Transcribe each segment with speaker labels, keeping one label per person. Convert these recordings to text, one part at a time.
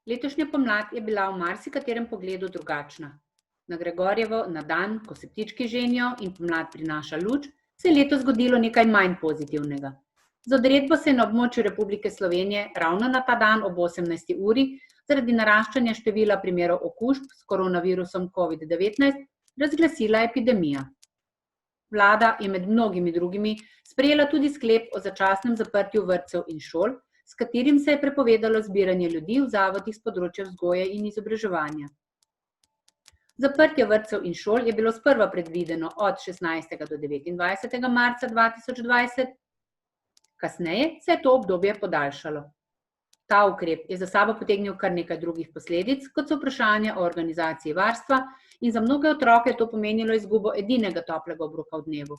Speaker 1: Letošnja pomlad je bila v marsikaterem pogledu drugačna. Na Gregorjevo, na dan, ko se ptički ženijo in pomlad prinaša luč, se je letos zgodilo nekaj manj pozitivnega. Z odredbo se je na območju Republike Slovenije ravno na ta dan ob 18. uri zaradi naraščanja števila primerov okužb s koronavirusom COVID-19 razglasila epidemija. Vlada je med mnogimi drugimi sprejela tudi sklep o začasnem zaprtju vrtcev in šol, s katerim se je prepovedalo zbiranje ljudi v zavodih s področja vzgoje in izobraževanja. Zaprtje vrtcev in šol je bilo sprva predvideno od 16. do 29. marca 2020, kasneje se je to obdobje podaljšalo. Ta ukrep je za sabo potegnil kar nekaj drugih posledic, kot so vprašanja o organizaciji varstva, in za mnoge otroke to pomenilo izgubo edinega toplega obroka v dnevu.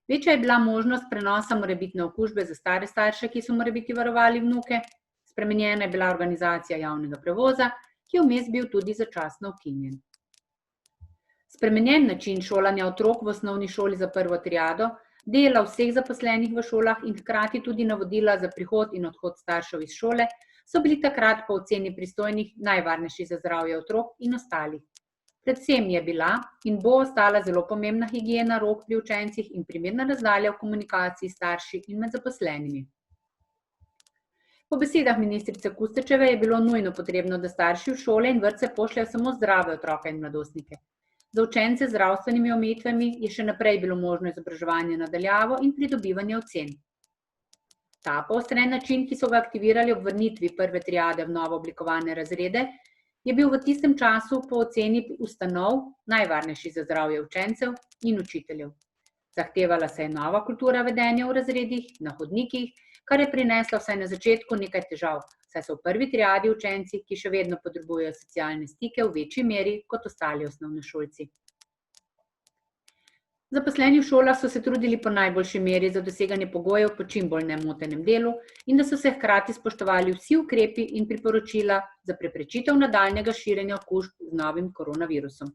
Speaker 1: Večja je bila možnost prenosa morebitne okužbe za stare starše, ki so morebiti varovali vnuke, spremenjena je bila organizacija javnega prevoza, ki je vmes bil tudi začasno ukinjen. Spremenjen način šolanja otrok v osnovni šoli za prvo triado, dela vseh zaposlenih v šolah in hkrati tudi navodila za prihod in odhod staršev iz šole so bili takrat po oceni pristojnih najvarnejši za zdravje otrok in ostalih. Predvsem je bila in bo ostala zelo pomembna higiena rok pri učencih in primerna razdalja v komunikaciji s starši in med zaposlenimi. Po besedah ministrice Kustečeve je bilo nujno potrebno, da starši v šole in vrtce pošljajo samo zdrave otroke in mladostnike. Za učence z zdravstvenimi omejitvami je še naprej bilo možno izobraževanje na daljavo in pridobivanje ocen. Ta poostren način, ki so ga aktivirali ob vrnitvi prve triade v novo oblikovane razrede, je bil v tistem času po oceni ustanov najvarnejši za zdravje učencev in učiteljev. Zahtevala se je nova kultura vedenja v razredih, na hodnikih, kar je prineslo vsaj na začetku nekaj težav, saj so v prvi triadi učenci, ki še vedno potrebujejo socialne stike v večji meri kot ostali osnovnošolci. Zaposleni v šolah so se trudili po najboljši meri za doseganje pogojev po čim bolj nemotenem delu in da so se hkrati spoštovali vsi ukrepi in priporočila za preprečitev nadaljnjega širjenja okužb z novim koronavirusom.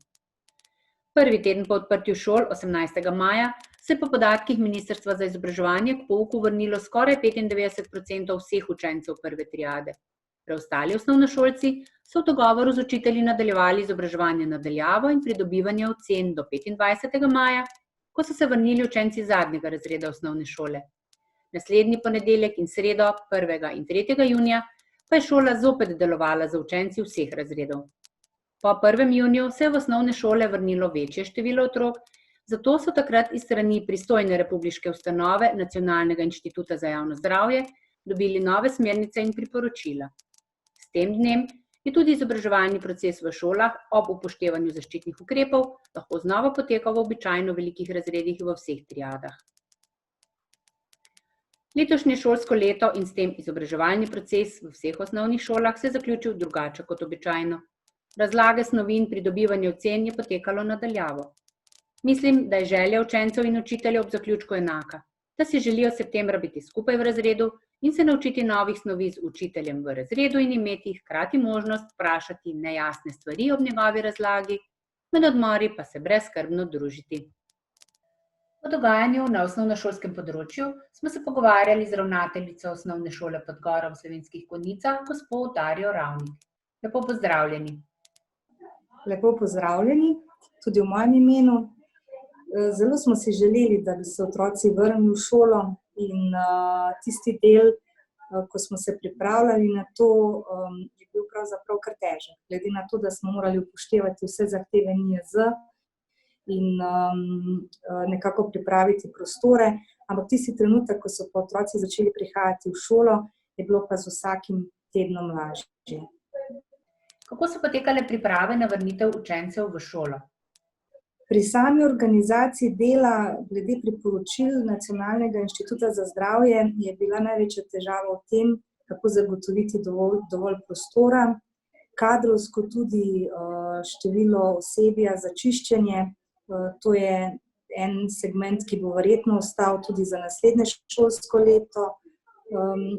Speaker 1: Prvi teden po odprtju šol, 18. maja, se je po podatkih Ministrstva za izobraževanje k pouku vrnilo skoraj 95% vseh učencev prve triade. Preostali osnovnošolci so v dogovoru z učitelji nadaljevali izobraževanje na daljavo in pridobivanje ocen do 25. maja, ko so se vrnili učenci zadnjega razreda osnovne šole. Naslednji ponedeljek in sredo, 1. in 3. junija, pa je šola zopet delovala za učenci vseh razredov. Po 1. juniju se je v osnovne šole vrnilo večje število otrok, zato so takrat iz strani pristojne republiške ustanove Nacionalnega inštituta za javno zdravje dobili nove smernice in priporočila. S tem dnem je tudi izobraževalni proces v šolah ob upoštevanju zaščitnih ukrepov lahko znova potekal v običajno velikih razredih v vseh triadah. Letošnje šolsko leto in s tem izobraževalni proces v vseh osnovnih šolah se je zaključil drugače kot običajno. Razlage snovi in pridobivanje ocen je potekalo na daljavo. Mislim, da je želja učencev in učiteljev ob zaključku enaka, da si želijo septembra biti skupaj v razredu in se naučiti novih snovi z učiteljem v razredu in imeti hkrati možnost vprašati nejasne stvari ob njegovi razlagi, med odmori pa se brezskrbno družiti. O dogajanju na osnovnošolskem področju smo se pogovarjali z ravnateljico osnovne šole Podgora v Slovenskih Konjicah, gospo Darjo Ravnik. Lepo pozdravljeni.
Speaker 2: Lepo pozdravljeni, tudi v mojem imenu. Zelo smo si želeli, da bi se otroci vrnili v šolo in tisti del, ko smo se pripravljali na to, je bil pravzaprav kar težek. Glede na to, da smo morali upoštevati vse zahteve NIJZ in nekako pripraviti prostore, ampak tisti trenutek, ko so pa otroci začeli prihajati v šolo, je bilo pa z vsakim tednom lažje.
Speaker 1: Kako so potekale priprave na vrnitev učencev v šolo?
Speaker 2: Pri sami organizaciji dela glede priporočil Nacionalnega inštituta za zdravje je bila največja težava v tem, kako zagotoviti dovolj prostora, kadrovsko tudi število osebja za čiščenje. To je en segment, ki bo verjetno ostal tudi za naslednje šolsko leto.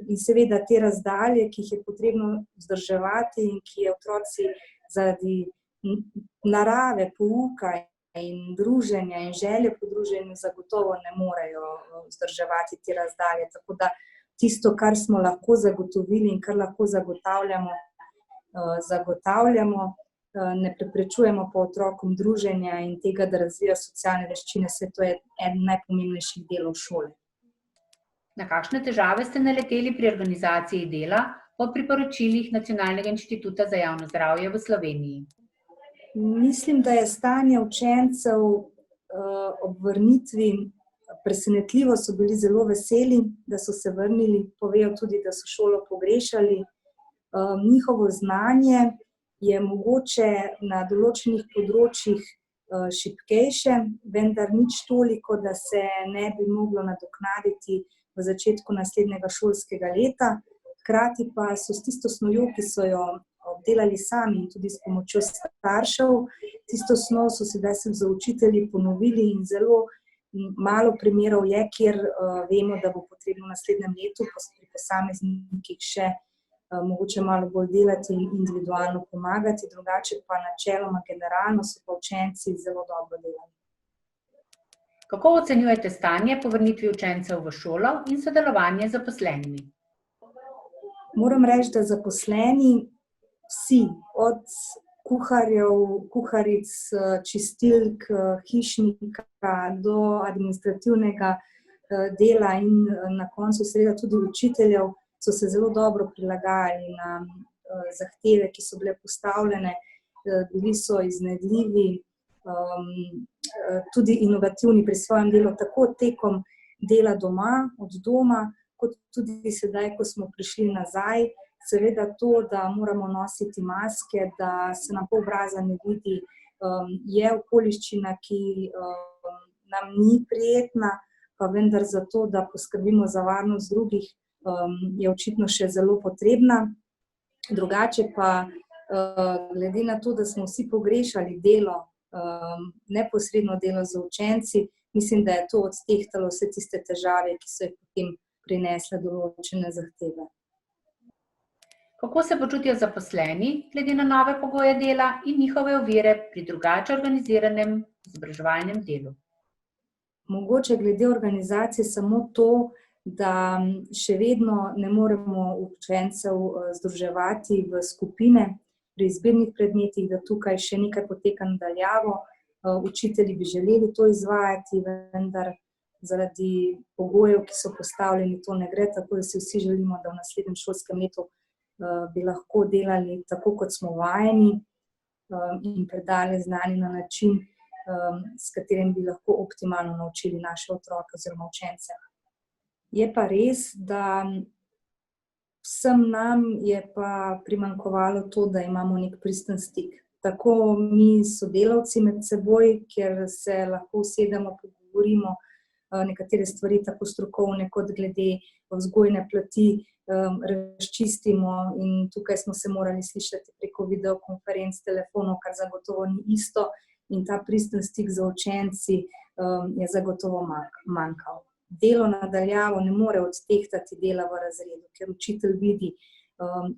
Speaker 2: In seveda te razdalje, ki jih je potrebno vzdrževati in ki je otroci zaradi narave, pouka in druženja in želje po druženju zagotovo ne morejo vzdrževati te razdalje. Tako da tisto, kar smo lahko zagotovili in kar lahko zagotavljamo, zagotavljamo. Ne preprečujemo pa otrokom druženja in tega, da razvija socialne veščine, saj to je eden najpomembnejših delov šole.
Speaker 1: Na kakšne težave ste naleteli pri organizaciji dela po priporočilih Nacionalnega inštituta za javno zdravje v Sloveniji?
Speaker 2: Mislim, da je stanje učencev ob vrnitvi presenetljivo, so bili zelo veseli, da so se vrnili, povejo tudi, da so šolo pogrešali. Njihovo znanje je mogoče na določenih področjih šibkejše, vendar nič toliko, da se ne bi moglo nadoknaditi v začetku naslednjega šolskega leta. Hkrati pa so s tisto snovjo, ki so jo obdelali sami in tudi s pomočjo staršev, tisto snov so sedaj z učitelji ponovili in zelo malo primerov je, kjer vemo, da bo potrebno v naslednjem letu pri posameznikih še mogoče malo bolj delati in individualno pomagati, drugače pa načeloma generalno so pa učenci zelo dobro delali.
Speaker 1: Kako ocenjujete stanje po vrnitvi učencev v šolo in sodelovanje z zaposlenimi?
Speaker 2: Moram reči, da zaposleni vsi, od kuharjev, kuharic, čistilk, hišnika do administrativnega dela in na koncu seveda tudi učiteljev, so se zelo dobro prilagajali na zahteve, ki so bile postavljene, bili so iznajdljivi, tudi inovativni pri svojem delu, tako tekom dela doma, od doma, kot tudi sedaj, ko smo prišli nazaj. Seveda to, da moramo nositi maske, da se nam pol obraza ne vidi, je okoliščina, ki nam ni prijetna, pa vendar zato, da poskrbimo za varnost drugih, je očitno še zelo potrebna. Drugače pa, glede na to, da smo vsi pogrešali delo, neposredno delo z učenci, mislim, da je to odtehtalo vse tiste težave, ki so jih potem prinesle določene zahteve.
Speaker 1: Kako se počutijo zaposleni glede na nove pogoje dela in njihove ovire pri drugače organiziranem izobraževalnem delu?
Speaker 2: Mogoče glede organizacije samo to, da še vedno ne moremo učencev združevati v skupine pri izbirnih predmetih, da tukaj še nekaj poteka na daljavo. Učitelji bi želeli to izvajati, vendar zaradi pogojev, ki so postavljeni, to ne gre, tako da si vsi želimo, da v naslednjem šolskem letu bi lahko delali tako, kot smo vajeni in predali znanje na način, s katerim bi lahko optimalno naučili naše otroke oziroma učence. Je pa res, da vsem nam je pa primanjkovalo to, da imamo nek pristen stik. Tako mi sodelavci med seboj, kjer se lahko usedemo, pogovorimo nekatere stvari, tako strokovne kot glede vzgojne plati, razčistimo in tukaj smo se morali slišati preko videokonferenc, telefonov, kar zagotovo ni isto in ta pristen stik z učenci je zagotovo manjkal. Delo na daljavo ne more odtehtati dela v razredu, ker učitelj vidi,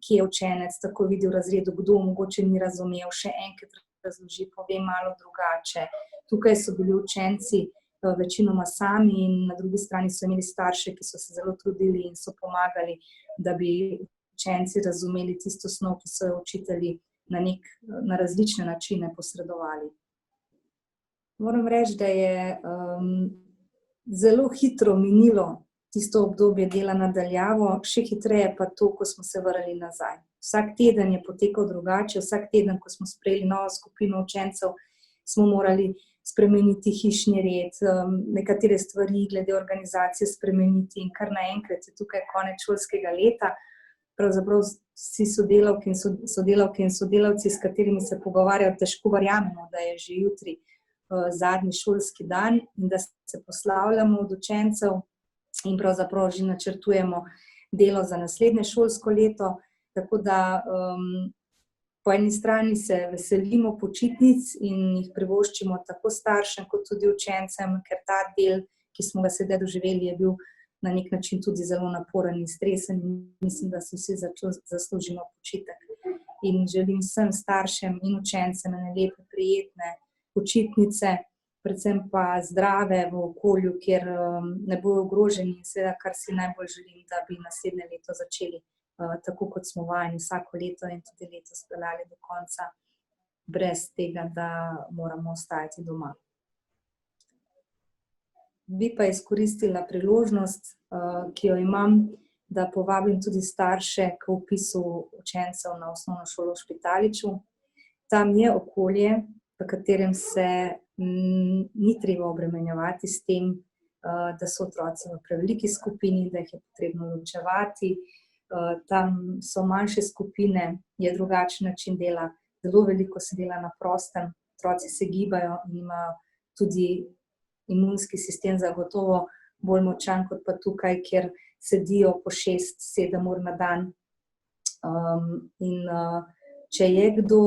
Speaker 2: kje je učenec, tako vidi v razredu, kdo mogoče ni razumel, še enkrat razloži, pove malo drugače. Tukaj so bili učenci večinoma sami in na drugi strani so imeli starše, ki so se zelo trudili in so pomagali, da bi učenci razumeli tisto snov, ki so jo učitelji na različne načine posredovali. Moram reči, da je zelo hitro minilo tisto obdobje dela na daljavo, še hitreje pa to, ko smo se vrnili nazaj. Vsak teden je potekal drugače, vsak teden, ko smo sprejeli novo skupino učencev, smo morali spremeniti hišni red, nekatere stvari glede organizacije spremeniti in kar naenkrat je tukaj konec šolskega leta. Pravzaprav vsi sodelavke in sodelavci, s katerimi se pogovarjajo, težko verjamemo, da je že jutri zadnji šolski dan in da se poslavljamo od učencev in pravzaprav že načrtujemo delo za naslednje šolsko leto. Tako da po eni strani se veselimo počitnic in jih privoščimo tako staršem kot tudi učencem, ker ta del, ki smo ga sedaj doživeli, je bil na nek način tudi zelo naporen in stresen in mislim, da si vsi zaslužimo počitek. In želim vsem staršem in učencem ene lepe, prijetne počitnice, predvsem pa zdrave v okolju, kjer ne bojo ogroženi in seveda, kar si najbolj želim, da bi naslednje leto začeli tako kot smo vajeni vsako leto in tudi letos speljali do konca, brez tega, da moramo ostajati doma. Bi pa izkoristila priložnost, ki jo imam, da povabim tudi starše k vpisu učencev na osnovno šolo v Špitaliču. Tam je okolje, v katerem se ni treba obremenjevati s tem, da so otroci v preveliki skupini, da jih je potrebno ločevati. Tam so manjše skupine, je drugačen način dela, zelo veliko se dela na prostem, otroci se gibajo in imajo tudi imunski sistem zagotovo bolj močan kot pa tukaj, kjer sedijo po 6-7 ur na dan. Če je kdo,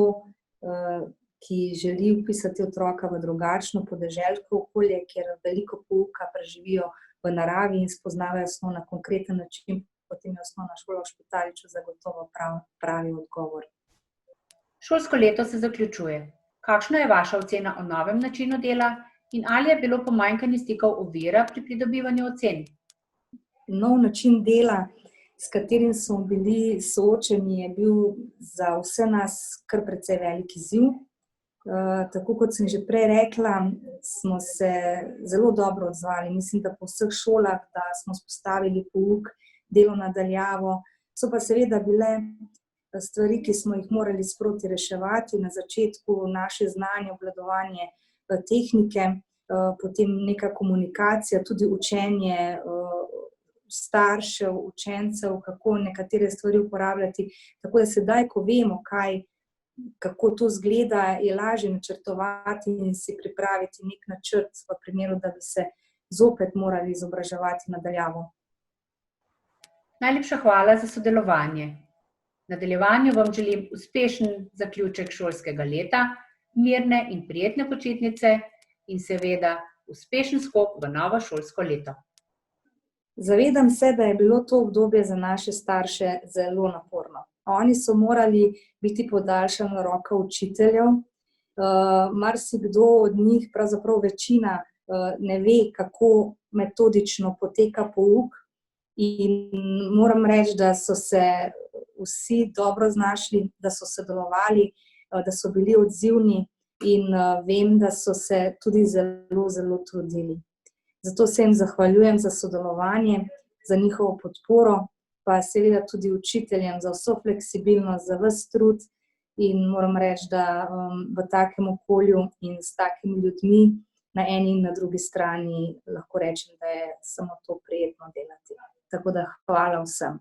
Speaker 2: ki želi vpisati otroka v drugačno podeželsko okolje, kjer veliko pouka preživijo v naravi in spoznavajo snov na konkreten način, potem je osnovna šola v Špitaliču zagotovo pravi odgovor.
Speaker 1: Šolsko leto se zaključuje. Kakšna je vaša ocena o novem načinu dela in ali je bilo pomanjkanje stikov ovira pri pridobivanju ocen?
Speaker 2: Nov način dela, s katerim smo bili soočeni, je bil za vse nas kar precej velik izziv. Tako kot sem že prej rekla, smo se zelo dobro odzvali. Mislim, da po vseh šolah, da smo vzpostavili pouk, delo na daljavo. So pa seveda bile stvari, ki smo jih morali sproti reševati. Na začetku naše znanje, obvladovanje tehnike, potem neka komunikacija, tudi učenje staršev, učencev, kako nekatere stvari uporabljati. Tako da sedaj, ko vemo, kako to izgleda, je lažje načrtovati in si pripraviti nek načrt v primeru, da bi se zopet morali izobraževati na daljavo.
Speaker 1: Najlepša hvala za sodelovanje. V nadaljevanju vam želim uspešen zaključek šolskega leta, mirne in prijetne počitnice in seveda uspešen skok v novo šolsko leto.
Speaker 2: Zavedam se, da je bilo to obdobje za naše starše zelo naporno. Oni so morali biti podaljšana roka učiteljev. Marsikdo od njih, pravzaprav večina, ne ve, kako metodično poteka pouk. In moram reči, da so se vsi dobro znašli, da so sodelovali, da so bili odzivni in vem, da so se tudi zelo, zelo trudili. Zato se jim zahvaljujem za sodelovanje, za njihovo podporo, pa seveda tudi učiteljem za vso fleksibilnost, za ves trud in moram reči, da v takem okolju in s takimi ljudmi na eni in na drugi strani lahko rečem, da je samo to prijetno delati. Tako da hvala vsem.